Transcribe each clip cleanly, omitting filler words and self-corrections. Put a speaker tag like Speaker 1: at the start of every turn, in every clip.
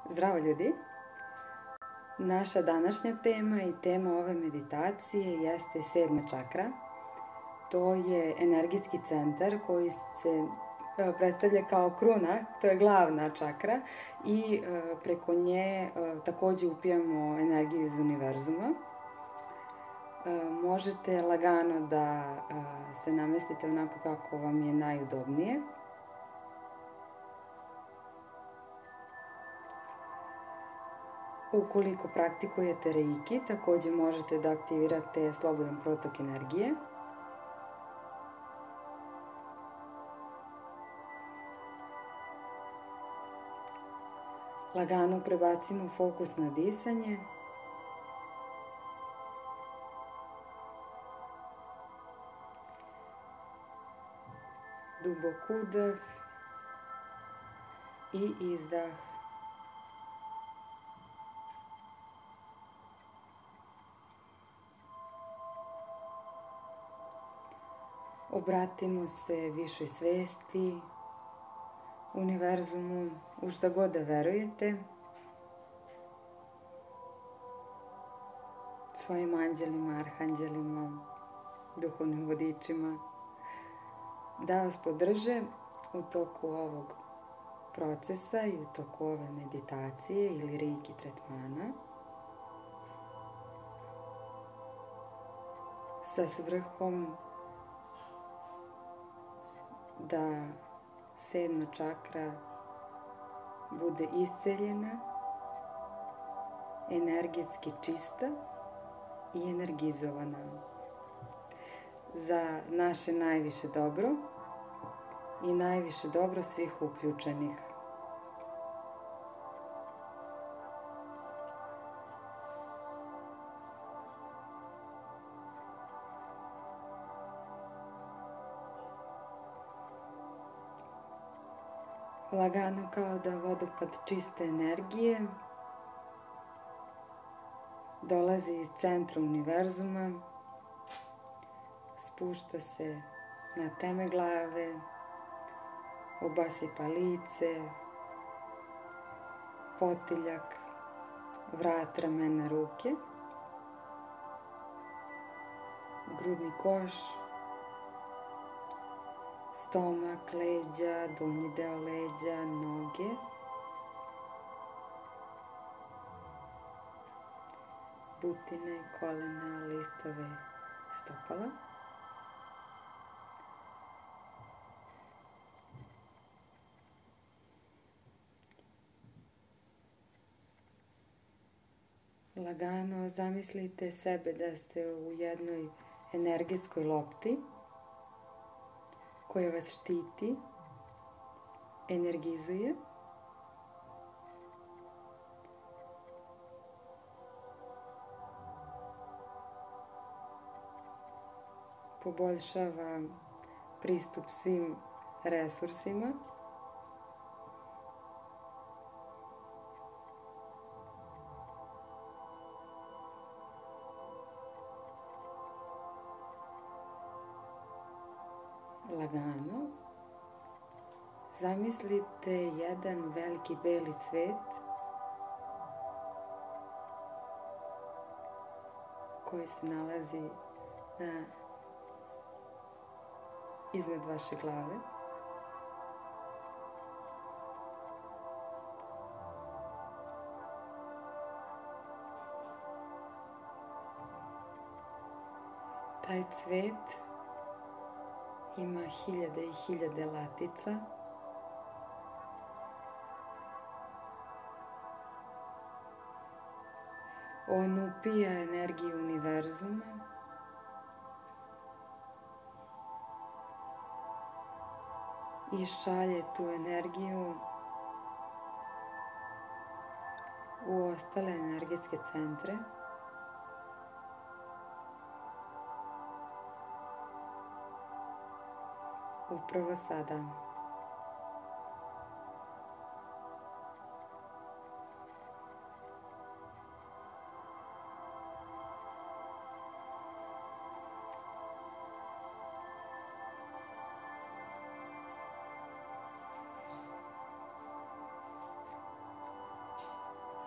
Speaker 1: Zdravo ljudi! Naša današnja tema i tema ove meditacije jeste 7. čakra. To je energetski centar koji se predstavlja kao kruna, to je glavna čakra i preko nje takođe upijamo energiju iz univerzuma. Možete lagano da se namestite onako kako vam je najudobnije. Ukoliko praktikujete reiki, takođe možete da aktivirate slobodan protok energije. Lagano prebacimo fokus na disanje. Dubok udah i izdah. Obratimo se višoj svesti, univerzumu, u šta god da verujete, svojim anđelima, arhanđelima, duhovnim vodičima, da vas podrže u toku ovog procesa i u toku ove meditacije ili reiki tretmana sa svrhom da 7. čakra bude isceljena, energetski čista i energizovana za naše najviše dobro i najviše dobro svih uključenih. Lagano kao da vodopad čiste energije dolazi iz centra univerzuma, spušta se na teme glave, obasipa lice, potiljak, vrat, ramena, ruke, grudni koš, stomak, leđa, donji deo leđa, noge, butine, kolena, listove, stopala. Lagano zamislite sebe da ste u jednoj energetskoj lopti koja vas štiti, energizuje. Poboljšava pristup svim resursima. Lagano zamislite jedan veliki beli cvet koji se nalazi iznad vaše glave. Taj cvet ima hiljade i hiljade latica. On upija energiju univerzuma i šalje tu energiju u ostale energetske centre. Upravo sada.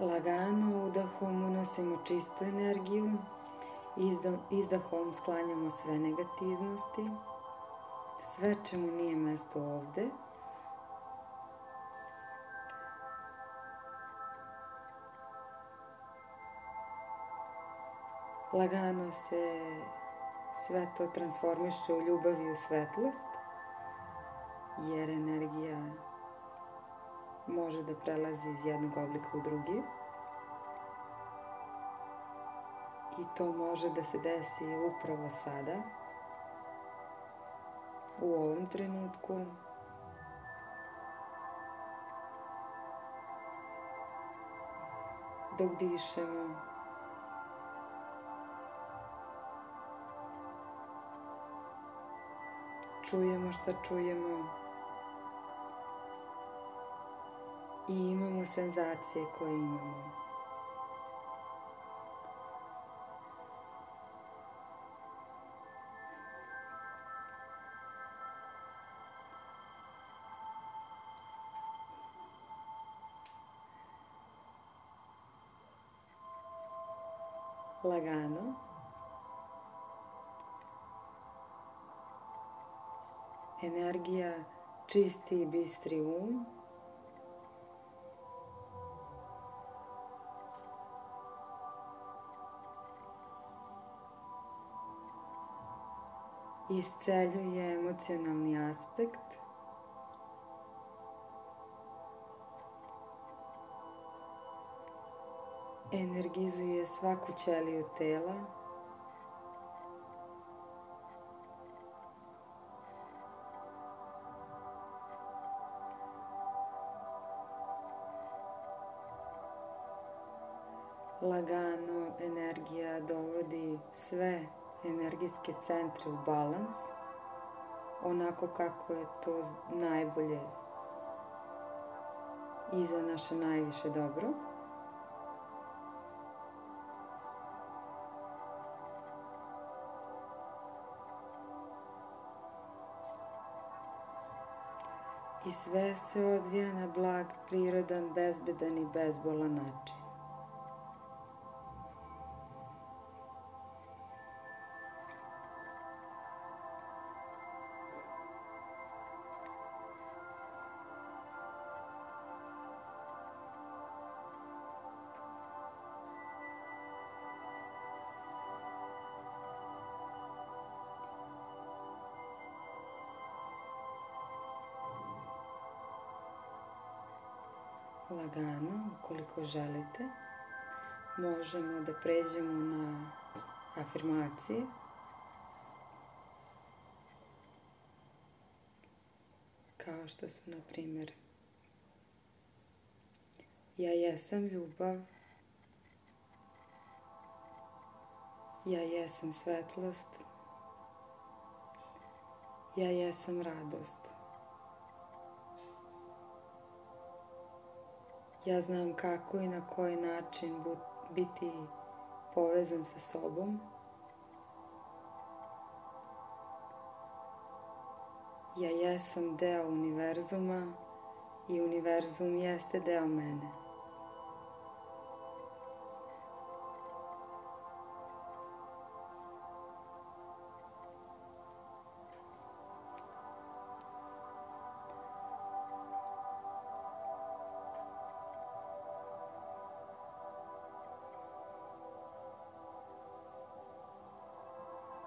Speaker 1: Lagano udahom unosimo čistu energiju, izdahom sklanjamo sve negativnosti, sve čemu nije mesto ovde. Lagano se sve to transformiše u ljubav i u svetlost, jer energija može da prelazi iz jednog oblika u drugi. I to može da se desi upravo sada, u ovom trenutku. Dok dišemo. Čujemo šta čujemo. I imamo senzacije koje imamo. Lagano. Energija čisti i bistri um. Isceljuje emocionalni aspekt. Energizuje svaku ćeliju tela. Lagano energija dovodi sve energetske centre u balans, onako kako je to najbolje i za naše najviše dobro. I sve se odvija na blag, prirodan, bezbedan i bezbolan način. Lagano, ukoliko želite, možemo da pređemo na afirmacije. Kao što su, na primjer, ja jesam ljubav, ja jesam svetlost, ja jesam radost. Ja znam kako i na koji način biti povezan sa sobom. Ja jesam deo univerzuma i univerzum jeste deo mene.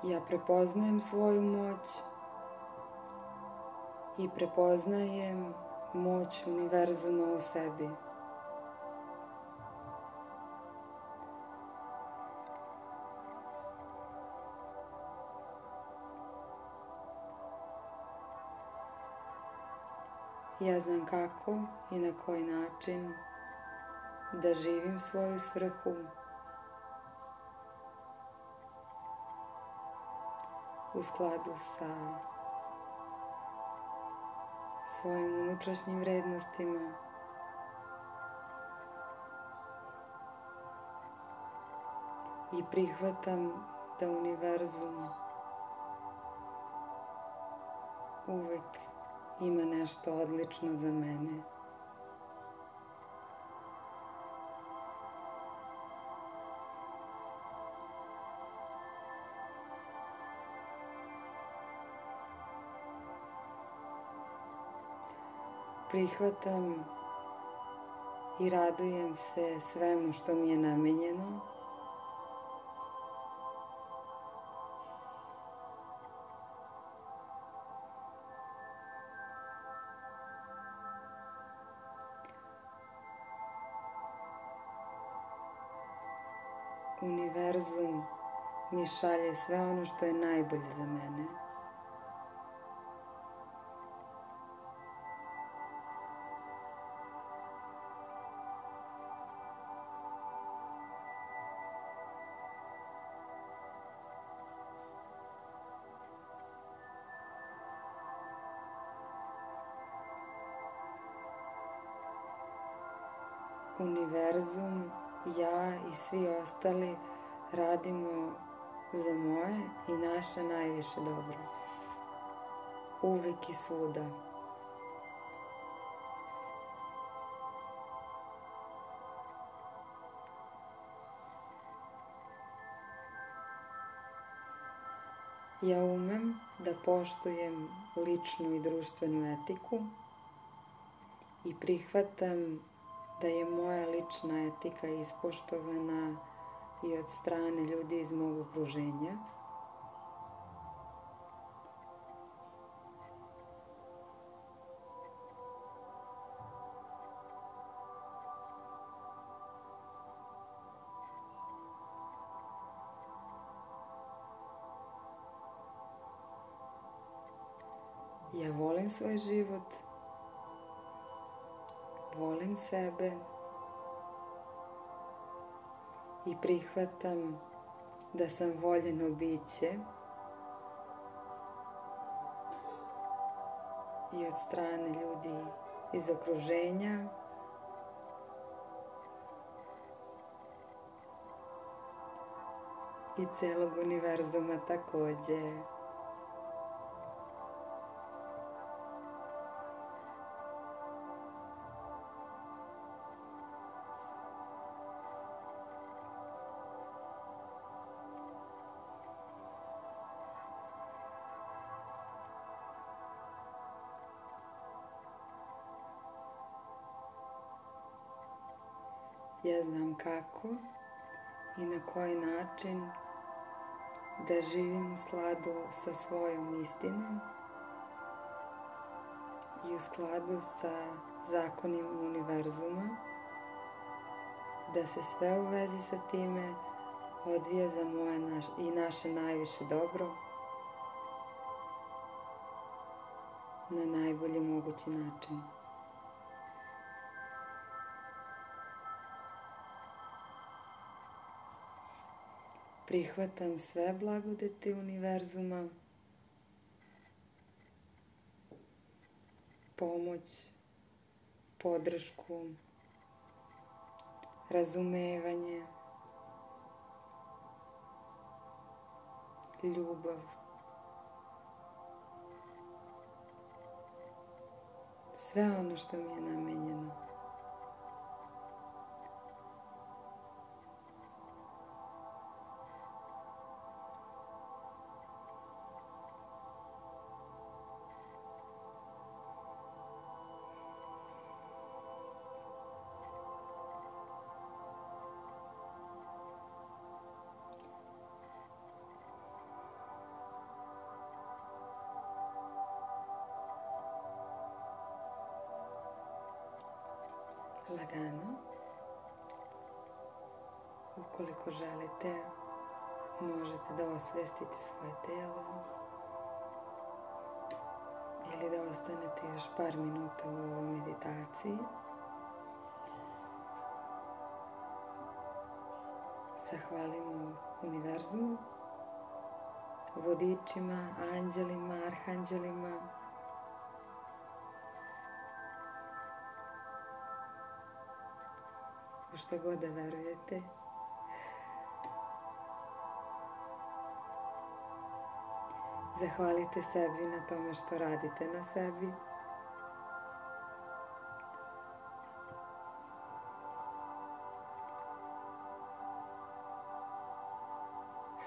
Speaker 1: Ja prepoznajem svoju moć i prepoznajem moć univerzuma u sebi. Ja znam kako i na koji način da živim svoju svrhu u skladu sa svojim unutrašnjim vrednostima. I prihvatam da univerzum uvek ima nešto odlično za mene. Prihvatam i radujem se svemu što mi je namenjeno. Univerzum mi šalje sve ono što je najbolje za mene. Univerzum, ja i svi ostali radimo za moje i naše najviše dobro. Uvek i svuda. Ja umem da poštujem ličnu i društvenu etiku i prihvatam da je moja lična etika ispoštovana i od strane ljudi iz mog okruženja. Ja volim svoj život, volim sebe i prihvatam da sam voljeno biće i od strane ljudi iz okruženja i celog univerzuma takođe. Ja znam kako i na koji način da živim u skladu sa svojom istinom i u skladu sa zakonima univerzuma, da se sve u vezi sa time odvija za moje i naše najviše dobro na najbolji mogući način. Prihvatam sve blagodeti univerzuma, pomoć, podršku, razumevanje, ljubav. Sve ono što mi je namenjeno. Lagano, ukoliko želite, možete da osvestite svoje telo ili da ostanete još par minuta u ovoj meditaciji. Zahvalimo univerzumu, vodičima, anđelima, arhanđelima, u što god da verujete. Zahvalite sebi na tome što radite na sebi.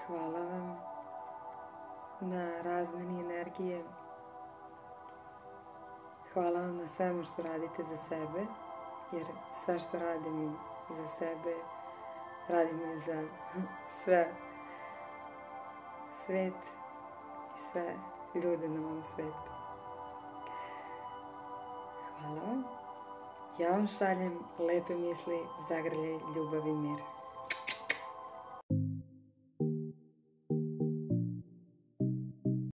Speaker 1: Hvala vam na razmeni energije. Hvala vam na svemu što radite za sebe, jer sve što radimo za sebe, radimo i za svet i sve ljude na ovom svetu. Hvala vam. Ja vam šaljem lepe misli, zagrljaj, ljubav i mir.